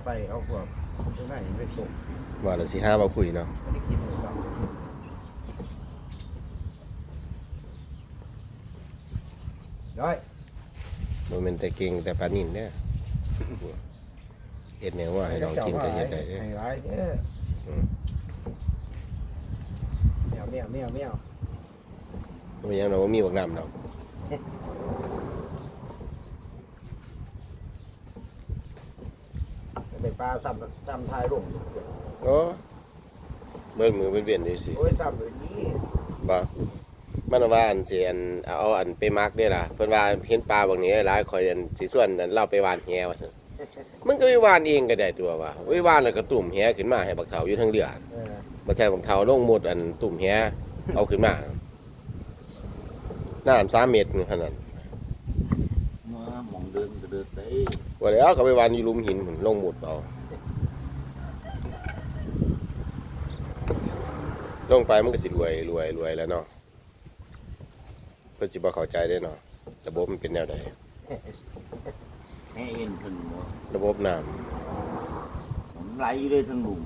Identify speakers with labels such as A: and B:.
A: ไปเอาพวกตัวไหนไปส่ง
B: ว่าเราสิห้ามาคุยเนาะ
A: ไม่ได้กินเลยครับย้อย
B: มันเป็นแต่เก่งแต่ปานินเนี่ยเอ็ดแนวว่าให้ลองกินก็เฮ็ดได้เด้อ
A: ให้ร้ายเด้อแมวแมวแมวแมว
B: ไม่ยังเราบ่มีบักน้ำดอก
A: ไปปลาซ้ำทายลง
B: โอ้เบิ่งมือเป็นเวียนๆดูสิ
A: โอ้ยซ้ำเลยนี่
B: บ่มันว่าอันสิอันเอาอันไปมักเด้ล่ะเพิ่นว่าเห็นปลาบางนี้หลายข่อยอันสิส่วนอันเราไปหว่านแหว่าซั่นมันก็ไปหว่านเองก็ได้ตัวว่าไปหว่านแล้วก็ตุ่มแหขึ้นมาให้บักเฒ่าอยู่ทางเรือบ่ใช่บักเฒ่าลงหมดอันตุ่มแหเอาขึ้นมาน้ำ3เมตรขนาดนั้น
C: มาหมองเดินก็เดินได้
B: ว่าแล้วก็ไปหว่านอยู่หลุมหินพุ่นลงหมดเอาลงไปมันก็สิรวยแล้วเนาะเพิ่นสิบ่เข้าใจเด้เนาะระบบมันเป็นแนวใด
C: แม่เอ็นเพิ่นบ่
B: ระบบน้ำ
C: ผมไหลเลยทั้งลุม